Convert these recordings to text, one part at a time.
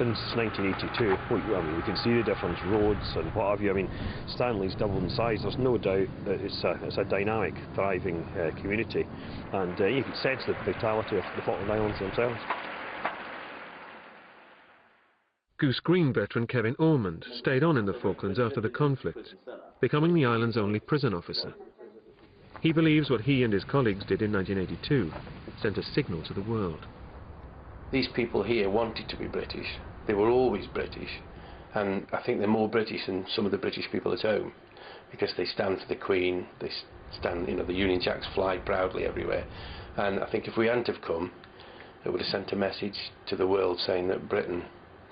since 1982, I mean, we can see the difference, roads and what have you. I mean, Stanley's doubled in size. There's no doubt that it's a dynamic, thriving community, and you can sense the vitality of the Falkland Islands themselves. Goose Green veteran Kevin Ormond stayed on in the Falklands after the conflict, becoming the island's only prison officer. He believes what he and his colleagues did in 1982 sent a signal to the world. These people here wanted to be British. They were always British, and I think they're more British than some of the British people at home, because they stand for the Queen, they stand, you know, the Union Jacks fly proudly everywhere. And I think if we hadn't have come, it would have sent a message to the world saying that Britain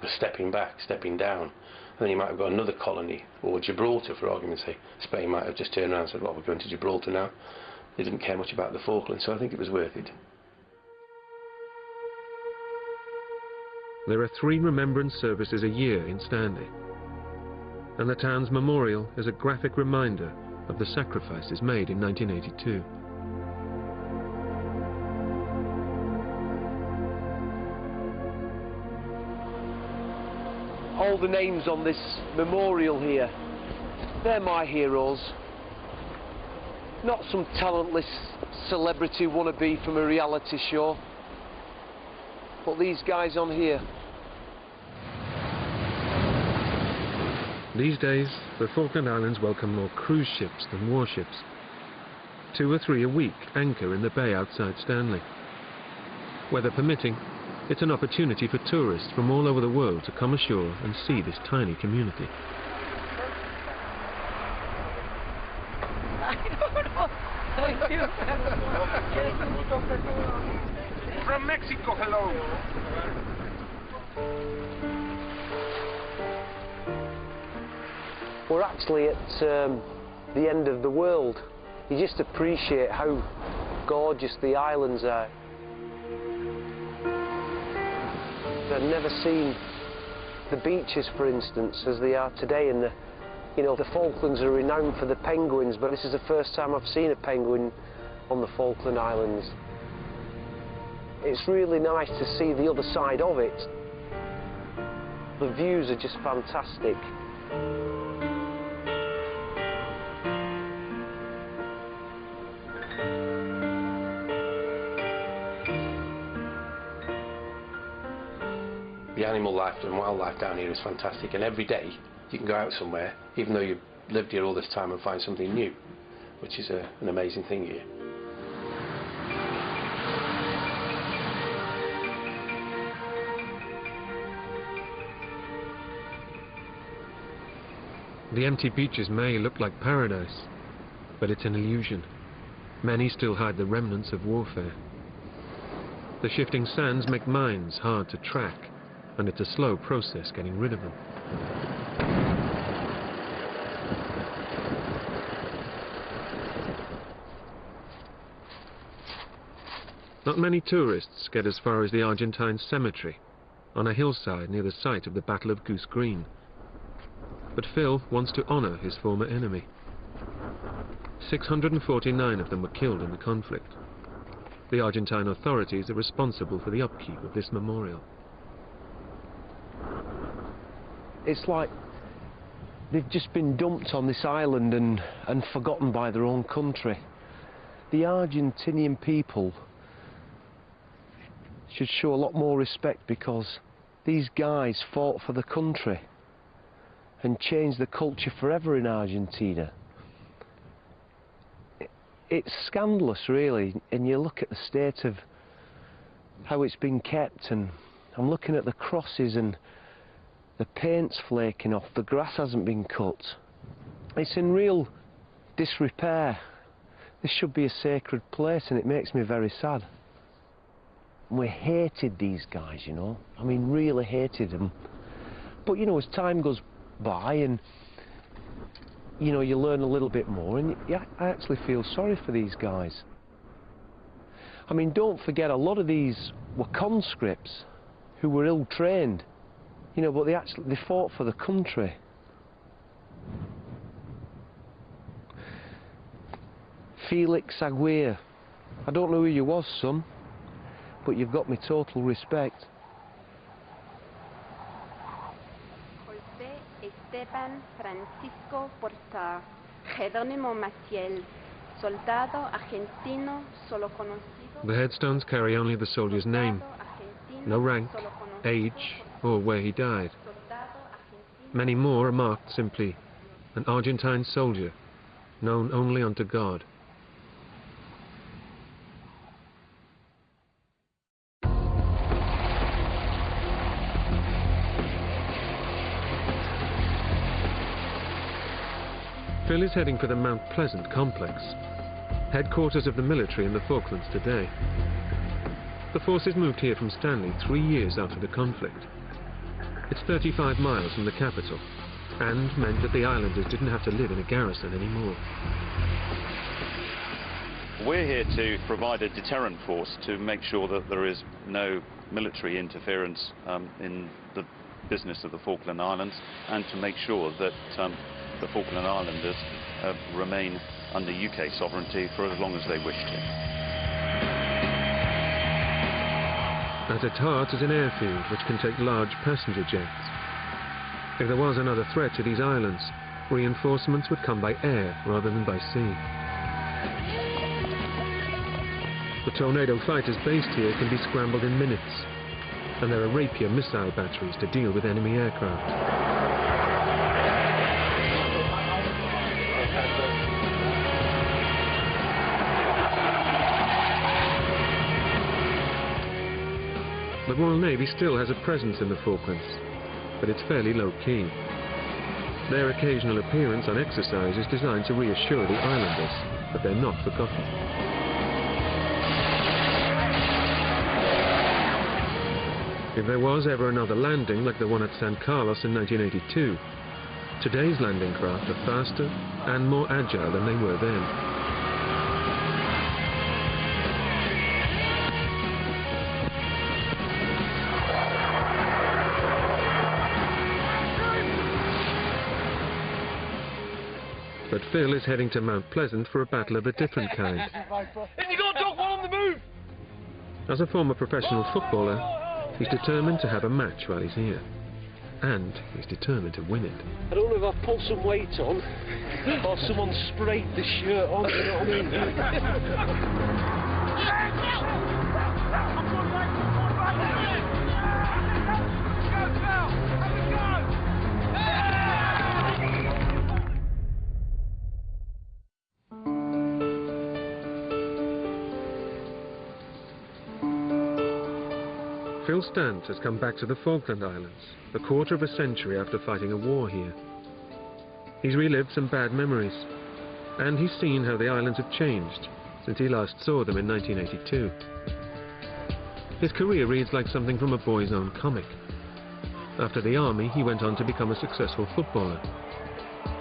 was stepping back, stepping down. And then you might have got another colony, or Gibraltar, for argument's sake. Spain might have just turned around and said, well, we're going to Gibraltar now. They didn't care much about the Falklands, so I think it was worth it. There are 3 remembrance services a year in Stanley, and the town's memorial is a graphic reminder of the sacrifices made in 1982. All the names on this memorial here, they're my heroes. Not some talentless celebrity wannabe from a reality show, but these guys on here. These days, the Falkland Islands welcome more cruise ships than warships. 2 or 3 a week anchor in the bay outside Stanley. Weather permitting, it's an opportunity for tourists from all over the world to come ashore and see this tiny community. Thank you. From Mexico, hello. We're actually at the end of the world. You just appreciate how gorgeous the islands are. I've never seen the beaches, for instance, as they are today. And the Falklands are renowned for the penguins, but this is the first time I've seen a penguin on the Falkland Islands. It's really nice to see the other side of it. The views are just fantastic. The animal life and wildlife down here is fantastic, and every day you can go out somewhere, even though you've lived here all this time, and find something new, which is an amazing thing here. The empty beaches may look like paradise, but it's an illusion. Many still hide the remnants of warfare. The shifting sands make mines hard to track, and it's a slow process getting rid of them. Not many tourists get as far as the Argentine cemetery, on a hillside near the site of the Battle of Goose Green. But Phil wants to honour his former enemy. 649 of them were killed in the conflict. The Argentine authorities are responsible for the upkeep of this memorial. It's like they've just been dumped on this island and forgotten by their own country. The Argentinian people should show a lot more respect, because these guys fought for the country and changed the culture forever in Argentina. It's scandalous, really, and you look at the state of how it's been kept, and I'm looking at the crosses and the paint's flaking off, the grass hasn't been cut. It's in real disrepair. This should be a sacred place, and it makes me very sad. We hated these guys, you know. I mean, really hated them. But, you know, as time goes by and, you know, you learn a little bit more, and I actually feel sorry for these guys. I mean, don't forget, a lot of these were conscripts who were ill-trained. You know, but they fought for the country. Felix Aguirre. I don't know who you was, son, but you've got my total respect. Esteban Francisco Porta, Jerónimo Maciel, soldado argentino solo conocido. The headstones carry only the soldier's name, no rank, age, or where he died. Many more are marked simply, an Argentine soldier, known only unto God. Phil is heading for the Mount Pleasant complex, headquarters of the military in the Falklands today. The forces moved here from Stanley 3 years after the conflict. It's 35 miles from the capital, and meant that the islanders didn't have to live in a garrison anymore. We're here to provide a deterrent force to make sure that there is no military interference in the business of the Falkland Islands, and to make sure that the Falkland Islanders remain under UK sovereignty for as long as they wish to. At its heart is an airfield which can take large passenger jets. If there was another threat to these islands, reinforcements would come by air rather than by sea. The Tornado fighters based here can be scrambled in minutes, and there are Rapier missile batteries to deal with enemy aircraft. The Royal Navy still has a presence in the Falklands, but it's fairly low-key. Their occasional appearance on exercise is designed to reassure the islanders that they're not forgotten. If there was ever another landing like the one at San Carlos in 1982, today's landing craft are faster and more agile than they were then. But Phil is heading to Mount Pleasant for a battle of a different kind. And you got a dog one on the move! As a former professional footballer, he's determined to have a match while he's here. And he's determined to win it. I don't know if I've put some weight on, or someone sprayed the shirt on, you know what I mean? Phil Stant has come back to the Falkland Islands a quarter of a century after fighting a war here. He's relived some bad memories, and he's seen how the islands have changed since he last saw them in 1982. His career reads like something from a boy's own comic. After the army, he went on to become a successful footballer.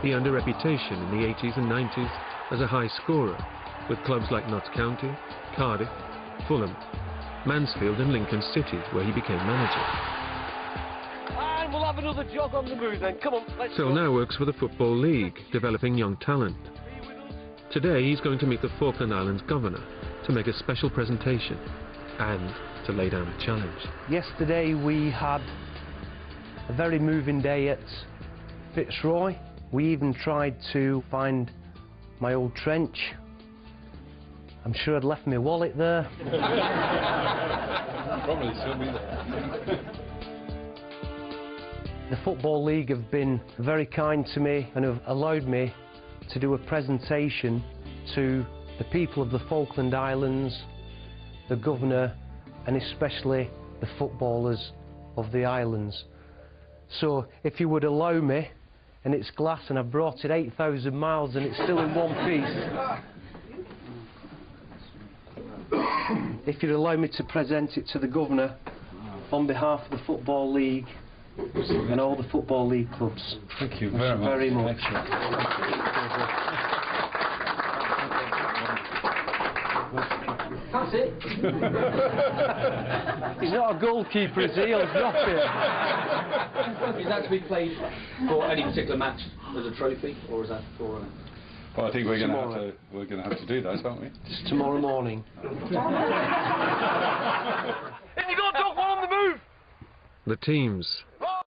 He earned a reputation in the 80s and 90s as a high scorer, with clubs like Notts County, Cardiff, Fulham, Mansfield and Lincoln City, where he became manager. And we'll have another jog on the move then. Come on, let's Phil go. now works for the Football League, developing young talent. Today he's going to meet the Falkland Islands governor to make a special presentation and to lay down a challenge. Yesterday we had a very moving day at Fitzroy. We even tried to find my old trench. I'm sure I'd left my wallet there. Probably still be there. The Football League have been very kind to me and have allowed me to do a presentation to the people of the Falkland Islands, the governor, and especially the footballers of the islands. So if you would allow me, and it's glass and I've brought it 8,000 miles and it's still in one piece. If you'd allow me to present it to the governor on behalf of the Football League and all the Football League clubs. Thank you very much. That's it. He's not a goalkeeper, is he? He's not it. Is that to be played for any particular match as a trophy, or is that for? Well, I think we're going to have to do that, aren't we? It's tomorrow morning. And you got a dog one on the move! The teams,